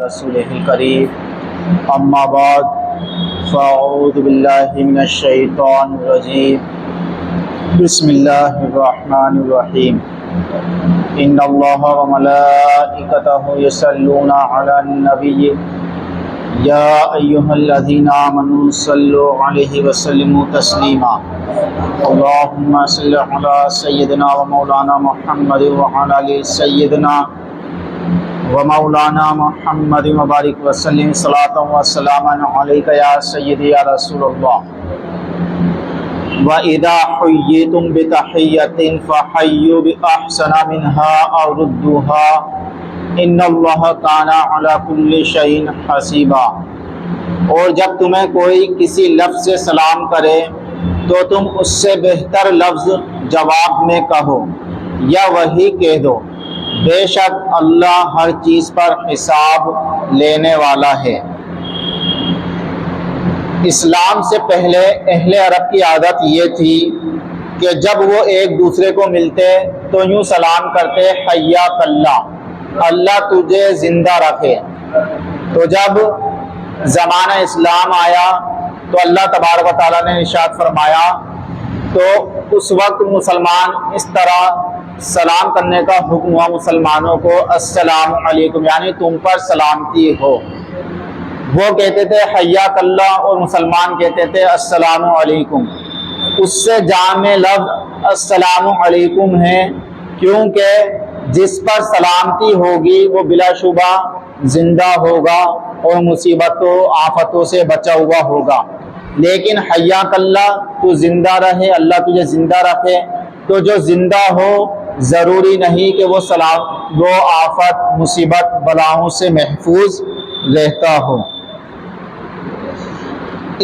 رسوله الكريم اما بعد فاعوذ باللہ من الشیطان الرجیم بسم اللہ الرحمن الرحیم ان اللہ وملائکتہ یصلون علی النبی یا ایہا الذین آمنوا صلوا علیہ وسلموا تسلیما اللہم صل علی سیدنا و مولانا محمد وعلی آل سیدنا و مولانا محمد مبارک وسلم صلاۃ و سلاما علیک یا سیدی یا رسول اللہ وَإِذَا حُيِّيتُم بِتَحِيَّةٍ فَحَيُّوا بِأَحْسَنَ مِنْهَا أَوْ رُدُّوهَا إِنَّ اللَّهَ كَانَ عَلَى كُلِّ شَيْءٍ حَسِيبًا۔ اور جب تمہیں کوئی کسی لفظ سے سلام کرے تو تم اس سے بہتر لفظ جواب میں کہو یا وہی کہہ دو، بے شک اللہ ہر چیز پر حساب لینے والا ہے۔ اسلام سے پہلے اہل عرب کی عادت یہ تھی کہ جب وہ ایک دوسرے کو ملتے تو یوں سلام کرتے، حیاک اللہ، اللہ تجھے زندہ رکھے۔ تو جب زمانہ اسلام آیا تو اللہ تبارک و تعالیٰ نے ارشاد فرمایا، تو اس وقت مسلمان اس طرح سلام کرنے کا حکم ہوا مسلمانوں کو، السلام علیکم، یعنی تم پر سلامتی ہو۔ وہ کہتے تھے حیاک اللہ اور مسلمان کہتے تھے السلام علیکم۔ اس سے جامع لفظ السلام علیکم ہے، کیونکہ جس پر سلامتی ہوگی وہ بلا شبہ زندہ ہوگا اور مصیبتوں آفتوں سے بچا ہوا ہوگا۔ لیکن حیاک اللہ، تو زندہ رہے، اللہ تجھے زندہ رکھے، تو جو زندہ ہو ضروری نہیں کہ وہ آفت مصیبت بلاؤں سے محفوظ رہتا ہو۔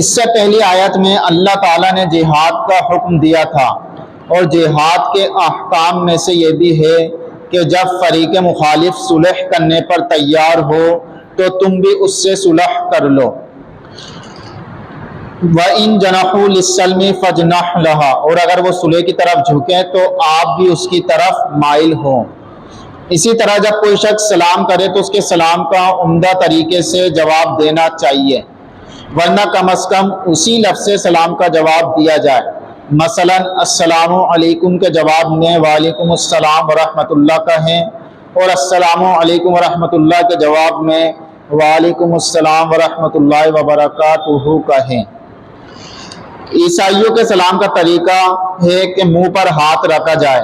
اس سے پہلی آیت میں اللہ تعالیٰ نے جہاد کا حکم دیا تھا، اور جہاد کے احکام میں سے یہ بھی ہے کہ جب فریق مخالف صلح کرنے پر تیار ہو تو تم بھی اس سے صلح کر لو۔ وَإِن جَنَحُوا لِلسَّلْمِ فَاجْنَحْ لَهَا، اور اگر وہ صلح کی طرف جھکیں تو آپ بھی اس کی طرف مائل ہوں۔ اسی طرح جب کوئی شخص سلام کرے تو اس کے سلام کا عمدہ طریقے سے جواب دینا چاہیے، ورنہ کم از کم اسی لفظ سے سلام کا جواب دیا جائے۔ مثلا السلام علیکم کے جواب میں وعلیکم السلام ورحمۃ اللہ کہیں، اور السلام علیکم ورحمۃ اللہ کے جواب میں وعلیکم السلام ورحمۃ اللہ وبرکاتہ کہیں۔ عیسائیوں کے سلام کا طریقہ ہے کہ منہ پر ہاتھ رکھا جائے۔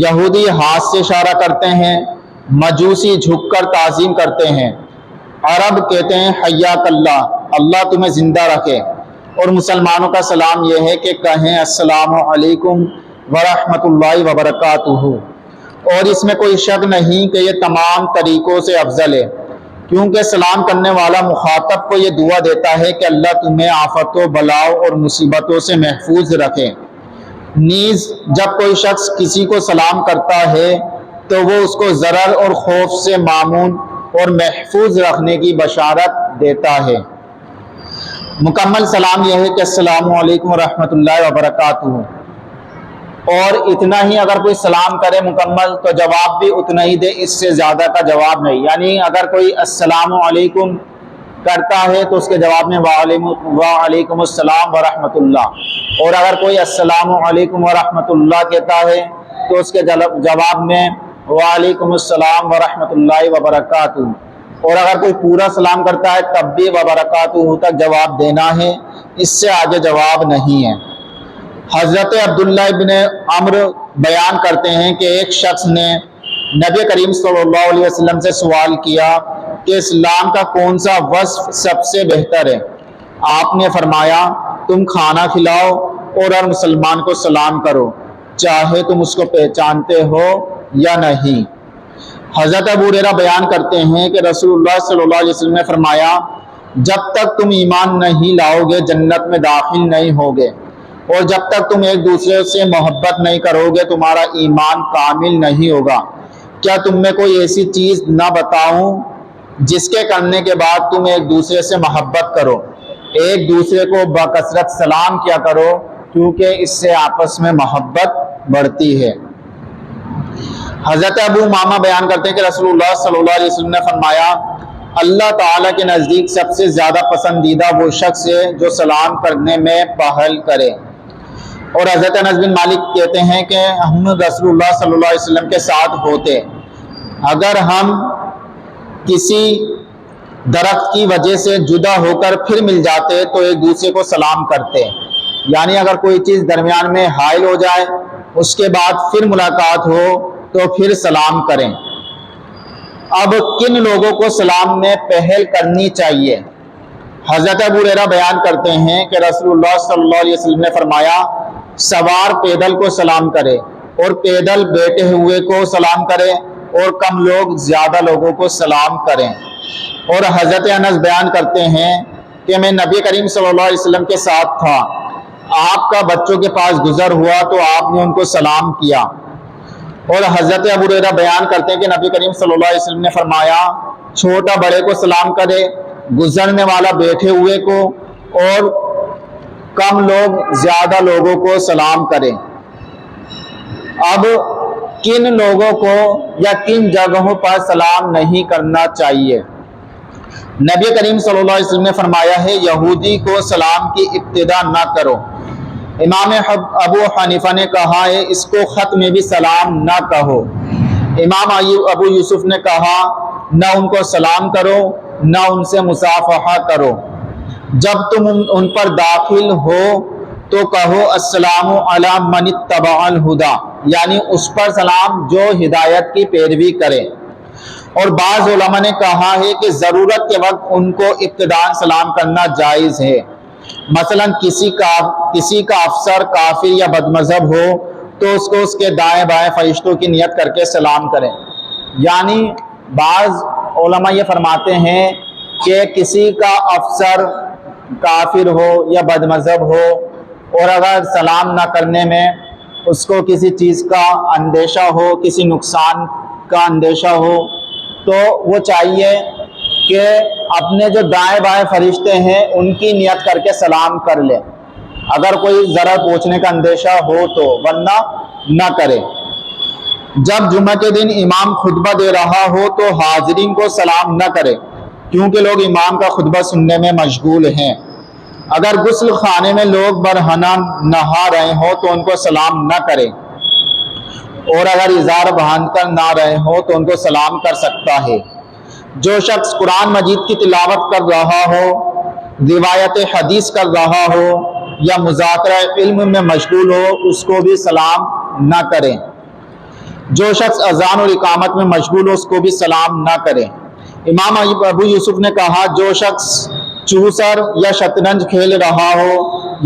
یہودی ہاتھ سے اشارہ کرتے ہیں، مجوسی جھک کر تعظیم کرتے ہیں، عرب کہتے ہیں حیاک اللہ، اللہ تمہیں زندہ رکھے، اور مسلمانوں کا سلام یہ ہے کہ کہیں السلام علیکم ورحمۃ اللہ وبرکاتہ۔ اور اس میں کوئی شک نہیں کہ یہ تمام طریقوں سے افضل ہے، کیونکہ سلام کرنے والا مخاطب کو یہ دعا دیتا ہے کہ اللہ تمہیں آفتوں بلاؤں اور مصیبتوں سے محفوظ رکھے۔ نیز جب کوئی شخص کسی کو سلام کرتا ہے تو وہ اس کو ضرر اور خوف سے مامون اور محفوظ رکھنے کی بشارت دیتا ہے۔ مکمل سلام یہ ہے کہ السلام علیکم ورحمۃ اللہ وبرکاتہ، اور اتنا ہی اگر کوئی سلام کرے مکمل تو جواب بھی اتنا ہی دے، اس سے زیادہ کا جواب نہیں۔ یعنی اگر کوئی السلام علیکم کرتا ہے تو اس کے جواب میں وعلیکم السلام ورحمۃ اللہ، اور اگر کوئی السلام علیکم ورحمۃ اللہ کہتا ہے تو اس کے جواب میں وعلیکم السلام ورحمۃ اللہ وبرکاتہ، اور اگر کوئی پورا سلام کرتا ہے تب بھی وبرکاتہ تک جواب دینا ہے، اس سے آگے جواب نہیں ہے۔ حضرت عبداللہ ابن عمرو بیان کرتے ہیں کہ ایک شخص نے نبی کریم صلی اللہ علیہ وسلم سے سوال کیا کہ اسلام کا کون سا وصف سب سے بہتر ہے؟ آپ نے فرمایا، تم کھانا کھلاؤ اور ہر مسلمان کو سلام کرو، چاہے تم اس کو پہچانتے ہو یا نہیں۔ حضرت ابو ہریرہ بیان کرتے ہیں کہ رسول اللہ صلی اللہ علیہ وسلم نے فرمایا، جب تک تم ایمان نہیں لاؤ گے جنت میں داخل نہیں ہوگے، اور جب تک تم ایک دوسرے سے محبت نہیں کرو گے تمہارا ایمان کامل نہیں ہوگا۔ کیا تم میں کوئی ایسی چیز نہ بتاؤں جس کے کرنے کے بعد تم ایک دوسرے سے محبت کرو؟ ایک دوسرے کو بکثرت سلام کیا کرو، کیونکہ اس سے آپس میں محبت بڑھتی ہے۔ حضرت ابو امامہ بیان کرتے ہیں کہ رسول اللہ صلی اللہ علیہ وسلم نے فرمایا، اللہ تعالیٰ کے نزدیک سب سے زیادہ پسندیدہ وہ شخص ہے جو سلام کرنے میں پہل کرے۔ اور حضرت انس بن مالک کہتے ہیں کہ ہم رسول اللہ صلی اللہ علیہ وسلم کے ساتھ ہوتے، اگر ہم کسی درخت کی وجہ سے جدا ہو کر پھر مل جاتے تو ایک دوسرے کو سلام کرتے، یعنی اگر کوئی چیز درمیان میں حائل ہو جائے اس کے بعد پھر ملاقات ہو تو پھر سلام کریں۔ اب کن لوگوں کو سلام میں پہل کرنی چاہیے؟ حضرت ابو ہریرہ بیان کرتے ہیں کہ رسول اللہ صلی اللہ علیہ وسلم نے فرمایا، سوار پیدل کو سلام کرے اور پیدل بیٹھے ہوئے کو سلام کرے اور کم لوگ زیادہ لوگوں کو سلام کریں۔ اور حضرت انس بیان کرتے ہیں کہ میں نبی کریم صلی اللہ علیہ وسلم کے ساتھ تھا، آپ کا بچوں کے پاس گزر ہوا تو آپ نے ان کو سلام کیا۔ اور حضرت ابو ہریرہ بیان کرتے ہیں کہ نبی کریم صلی اللہ علیہ وسلم نے فرمایا، چھوٹا بڑے کو سلام کرے، گزرنے والا بیٹھے ہوئے کو، اور کم لوگ زیادہ لوگوں کو سلام کریں۔ اب کن لوگوں کو یا کن جگہوں پر سلام نہیں کرنا چاہیے؟ نبی کریم صلی اللہ علیہ وسلم نے فرمایا ہے، یہودی کو سلام کی ابتدا نہ کرو۔ امام ابو حنیفہ نے کہا ہے، اس کو خط میں بھی سلام نہ کہو۔ امام ابو یوسف نے کہا، نہ ان کو سلام کرو نہ ان سے مصافحہ کرو۔ جب تم ان پر داخل ہو تو کہو، السلام علی من اتبع الہدی، یعنی اس پر سلام جو ہدایت کی پیروی کرے۔ اور بعض علماء نے کہا ہے کہ ضرورت کے وقت ان کو ابتداءً سلام کرنا جائز ہے، مثلا کسی کا افسر کافر یا بد مذہب ہو تو اس کو اس کے دائیں بائیں فرشتوں کی نیت کر کے سلام کریں۔ یعنی بعض علماء یہ فرماتے ہیں کہ کسی کا افسر کافر ہو یا بد مذہب ہو اور اگر سلام نہ کرنے میں اس کو کسی چیز کا اندیشہ ہو، کسی نقصان کا اندیشہ ہو، تو وہ چاہیے کہ اپنے جو دائیں بائیں فرشتے ہیں ان کی نیت کر کے سلام کر لے، اگر کوئی ضرر پہنچنے کا اندیشہ ہو تو، ورنہ نہ کرے۔ جب جمعہ کے دن امام خطبہ دے رہا ہو تو حاضرین کو سلام نہ کرے، کیونکہ لوگ امام کا خطبہ سننے میں مشغول ہیں۔ اگر غسل خانے میں لوگ برہنہ نہا رہے ہوں تو ان کو سلام نہ کرے، اور اگر ازار باندھ کر نہ رہے ہوں تو ان کو سلام کر سکتا ہے۔ جو شخص قرآن مجید کی تلاوت کر رہا ہو، روایت حدیث کر رہا ہو یا مذاکرہ علم میں مشغول ہو، اس کو بھی سلام نہ کریں۔ جو شخص اذان اور اقامت میں مشغول ہو، اس کو بھی سلام نہ کریں۔ امام ابو یوسف نے کہا، جو شخص چوسر یا شطرنج کھیل رہا ہو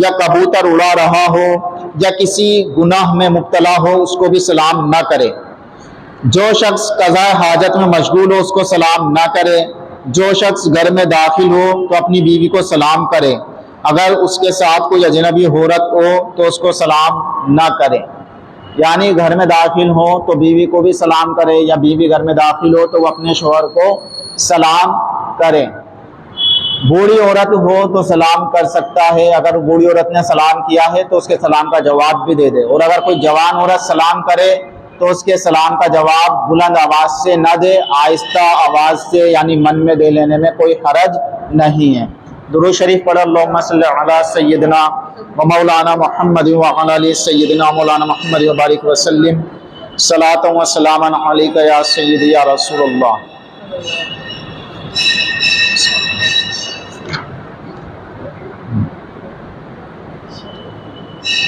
یا کبوتر اڑا رہا ہو یا کسی گناہ میں مبتلا ہو، اس کو بھی سلام نہ کرے۔ جو شخص قضاء حاجت میں مشغول ہو، اس کو سلام نہ کرے۔ جو شخص گھر میں داخل ہو تو اپنی بیوی کو سلام کرے، اگر اس کے ساتھ کوئی اجنبی عورت ہو تو اس کو سلام نہ کرے۔ یعنی گھر میں داخل ہو تو بیوی کو بھی سلام کرے، یا بیوی گھر میں داخل ہو تو وہ اپنے شوہر کو سلام کرے۔ بوڑھی عورت ہو تو سلام کر سکتا ہے، اگر بوڑھی عورت نے سلام کیا ہے تو اس کے سلام کا جواب بھی دے دے، اور اگر کوئی جوان عورت سلام کرے تو اس کے سلام کا جواب بلند آواز سے نہ دے، آہستہ آواز سے، یعنی من میں دے لینے میں کوئی حرج نہیں ہے۔ درود شریف پڑھ، اللہم صلی علی سیدنا و مولانا محمد وعلی آل سیدنا مولانا محمد وبارک وسلم، صلاۃ و سلاما علیک یا سیدی یا رسول اللہ۔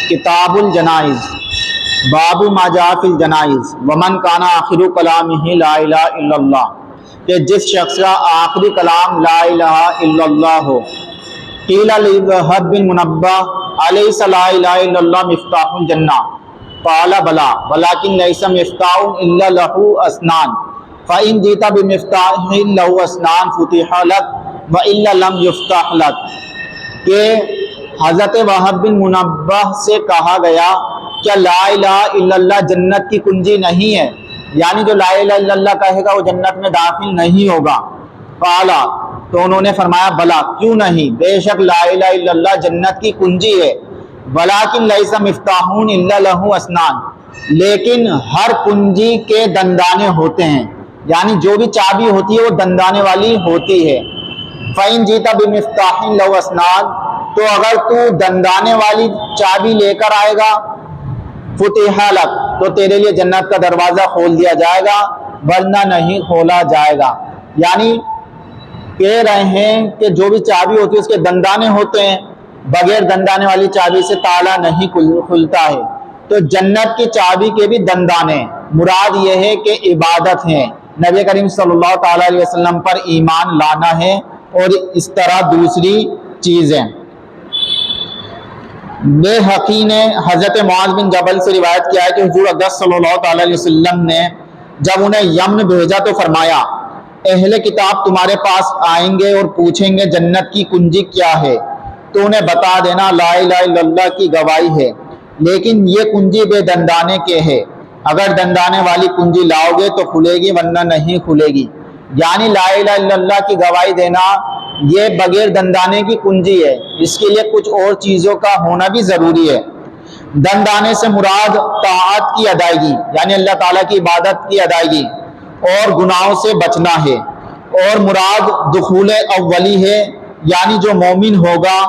کتاب الجنائز، باب ما جاء فی الجنائز، ومن کان آخر کلامہ لا الہ الا اللہ، کہ جس شخص کا آخری کلام لا الہ الا اللہ ہو۔ قیل لوہب بن منبہ الیس لا الہ الا اللہ مفتاح الجنہ، قال بلی ولکن لیس مفتاح الا لہ اسنان، فإن جئت بمفتاح لہ اسنان فتح لک وإلا لم یفتح لک، کہ حضرت وہب بن منبہ سے کہا گیا کیا لا الہ الا اللہ جنت کی کنجی نہیں ہے، یعنی جو لا الہ الا اللہ کہے گا وہ جنت میں داخل نہیں ہوگا۔ قال، تو انہوں نے فرمایا بلا، کیوں نہیں، بے شک لا الہ الا اللہ جنت کی کنجی ہے، ولکن لیس مفتاح الا لہ اسنان، لیکن ہر کنجی کے دندانے ہوتے ہیں، یعنی جو بھی چابی ہوتی ہے وہ دندانے والی ہوتی ہے۔ فَإِن جِئْتَ بِمِفْتَاحٍ لَهُ أَسْنَانٌ، تو اگر تو دندانے والی چابی لے کر آئے گا، فُتِحَ لَكَ، تو تیرے لیے جنت کا دروازہ کھول دیا جائے گا، ورنہ نہیں کھولا جائے گا۔ یعنی کہہ رہے ہیں کہ جو بھی چابی ہوتی ہے اس کے دندانے ہوتے ہیں، بغیر دندانے والی چابی سے تالا نہیں کھلتا ہے۔ تو جنت کی چابی کے بھی دندانے، مراد یہ ہے کہ عبادت ہے، نبی کریم صلی اللہ تعالیٰ علیہ وسلم پر ایمان لانا ہے، اور اس طرح دوسری چیزیں۔ بے حقی نے حضرت معاذ بن جبل سے روایت کیا ہے کہ حضور اقدس صلی اللہ تعالیٰ علیہ وسلم نے جب انہیں یمن بھیجا تو فرمایا، اہل کتاب تمہارے پاس آئیں گے اور پوچھیں گے جنت کی کنجی کیا ہے، تو انہیں بتا دینا لا الہ الا اللہ کی گواہی ہے، لیکن یہ کنجی بے دندانے کے ہے، اگر دندانے والی کنجی لاؤ گے تو کھلے گی، ورنہ نہیں کھلے گی۔ یعنی لا الہ الا اللہ کی گواہی دینا یہ بغیر دندانے کی کنجی ہے، اس کے لیے کچھ اور چیزوں کا ہونا بھی ضروری ہے۔ دندانے سے مراد طاعت کی ادائیگی، یعنی اللہ تعالیٰ کی عبادت کی ادائیگی اور گناہوں سے بچنا ہے، اور مراد دخول اولی ہے، یعنی جو مومن ہوگا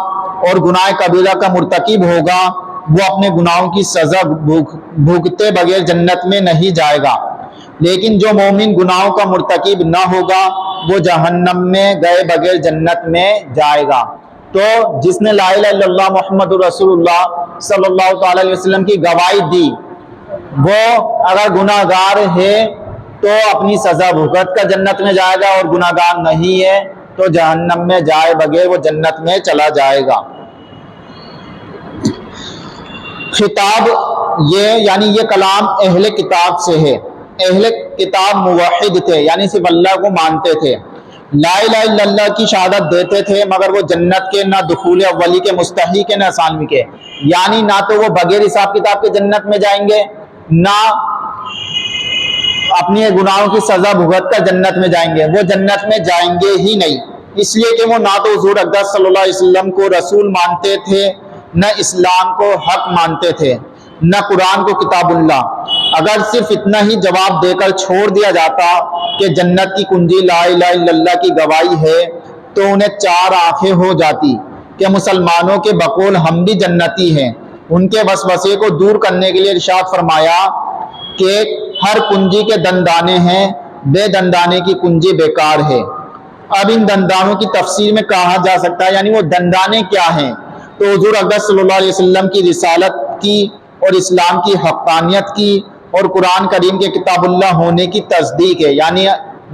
اور گناہ کبیرہ کا مرتکب ہوگا وہ اپنے گناہوں کی سزا بھوگتے بغیر جنت میں نہیں جائے گا، لیکن جو مومن گناہوں کا مرتکب نہ ہوگا وہ جہنم میں گئے بغیر جنت میں جائے گا۔ تو جس نے لا الہ الا اللہ محمد رسول اللہ صلی اللہ تعالی علیہ وسلم کی گواہی دی، وہ اگر گناہ گار ہے تو اپنی سزا بھگت کر جنت میں جائے گا، اور گناہ گار نہیں ہے تو جہنم میں جائے بغیر وہ جنت میں چلا جائے گا۔ خطاب یعنی یہ کلام اہل کتاب سے ہے۔ اہل کتاب موحد تھے، یعنی صرف اللہ کو مانتے تھے، لا الہ الا اللہ کی شہادت دیتے تھے، مگر وہ جنت کے نہ دخول اولی کے مستحق نہ ثانوی کے، یعنی نہ تو وہ بغیر حساب کتاب کے جنت میں جائیں گے، نہ اپنی گناہوں کی سزا بھگت کر جنت میں جائیں گے، وہ جنت میں جائیں گے ہی نہیں، اس لیے کہ وہ نہ تو حضور اقدس صلی اللہ علیہ وسلم کو رسول مانتے تھے، نہ اسلام کو حق مانتے تھے، نہ قرآن کو کتاب اللہ۔ اگر صرف اتنا ہی جواب دے کر چھوڑ دیا جاتا کہ جنت کی کنجی لا الہ الا اللہ کی گواہی ہے، تو انہیں چار آنکھیں ہو جاتی کہ مسلمانوں کے بقول ہم بھی جنتی ہیں۔ ان کے وسوسے کو دور کرنے کے لیے ارشاد فرمایا کہ ہر کنجی کے دندانے ہیں، بے دندانے کی کنجی بیکار ہے۔ اب ان دندانوں کی تفسیر میں کہا جا سکتا ہے، یعنی وہ دندانے کیا ہیں، تو حضور اقدس صلی اللہ علیہ وسلم کی رسالت کی اور اسلام کی حقانیت کی اور قرآن کریم کے کتاب اللہ ہونے کی تصدیق ہے، یعنی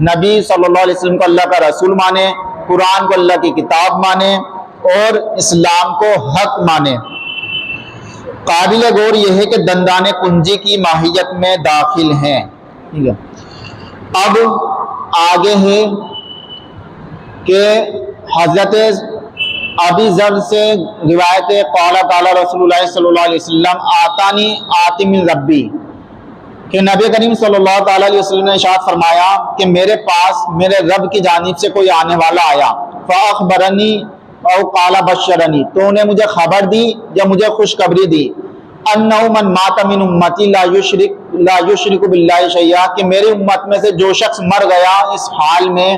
نبی صلی اللہ علیہ وسلم کو اللہ کا رسول مانے، قرآن کو اللہ کی کتاب مانے اور اسلام کو حق مانے۔ قابل غور یہ ہے کہ دندانے کنجی کی ماہیت میں داخل ہیں۔ ٹھیک ہے، اب آگے ہے کہ حضرت ابی ذر سے روایت قال قال رسول اللہ صلی اللہ علیہ وسلم آتانی آتی من ربی، کہ نبی کریم صلی اللہ تعالیٰ علیہ وسلم نے ارشاد فرمایا کہ میرے پاس میرے رب کی جانب سے کوئی آنے والا آیا، فاخبرنی او قال بشرنی، تو انہیں مجھے خبر دی یا مجھے خوشخبری دی، انہ من مات من امتی لا یشرک باللہ شیئا، کہ میری امت میں سے جو شخص مر گیا اس حال میں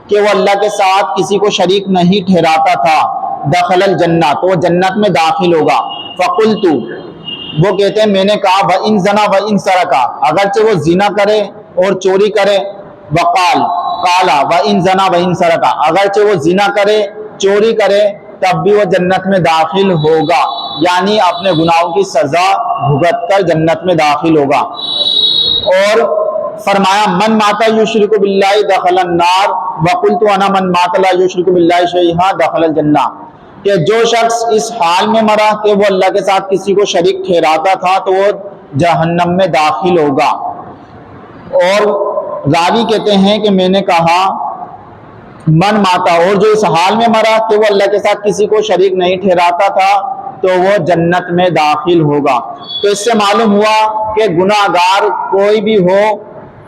کہ وہ اللہ کے ساتھ کسی کو شریک نہیں ٹھہراتا تھا، دخل الجنہ، تو وہ جنت میں داخل ہوگا۔ فقلت، وہ کہتے ہیں میں نے کہا وَإِن زَنَا وَإِن سَرَقَ، اگرچہ وہ زنا کرے اور چوری کرے، وقال وَإِن زَنَا وَإِن سَرَقَ، اگرچہ وہ زنا کرے چوری کرے تب بھی وہ جنت میں داخل ہوگا، یعنی اپنے گناہوں کی سزا بھگت کر جنت میں داخل ہوگا۔ اور فرمایا من مات یشرک باللہ دخل النار وقلت انا من مات لا یشرک باللہ شیئا دخل الجنہ، کہ جو شخص اس حال میں مرا کہ وہ اللہ کے ساتھ کسی کو شریک ٹھہراتا تھا تو وہ جہنم میں داخل ہوگا۔ اور راوی کہتے ہیں کہ میں نے کہا من ماتا، اور جو اس حال میں مرا کہ وہ اللہ کے ساتھ کسی کو شریک نہیں ٹھہراتا تھا تو وہ جنت میں داخل ہوگا۔ تو اس سے معلوم ہوا کہ گناہ گار کوئی بھی ہو،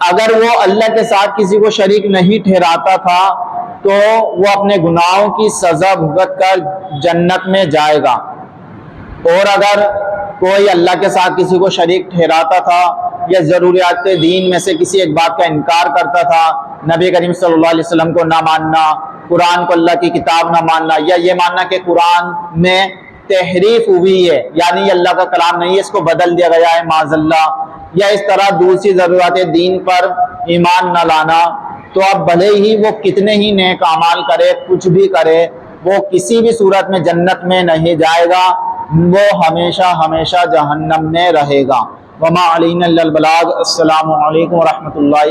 اگر وہ اللہ کے ساتھ کسی کو شریک نہیں ٹھہراتا تھا تو وہ اپنے گناہوں کی سزا بھگت کر جنت میں جائے گا، اور اگر کوئی اللہ کے ساتھ کسی کو شریک ٹھہراتا تھا یا ضروریات دین میں سے کسی ایک بات کا انکار کرتا تھا، نبی کریم صلی اللہ علیہ وسلم کو نہ ماننا، قرآن کو اللہ کی کتاب نہ ماننا، یا یہ ماننا کہ قرآن میں تحریف ہوئی ہے یعنی یہ اللہ کا کلام نہیں ہے، اس کو بدل دیا گیا ہے معاذ اللہ، یا اس طرح دوسری ضروریات دین پر ایمان نہ لانا، تو اب بھلے ہی وہ کتنے ہی نیک اعمال کرے، کچھ بھی کرے، وہ کسی بھی صورت میں جنت میں نہیں جائے گا، وہ ہمیشہ ہمیشہ جہنم میں رہے گا۔ وما علینا الا البلاغ۔ السلام علیکم ورحمۃ اللہ۔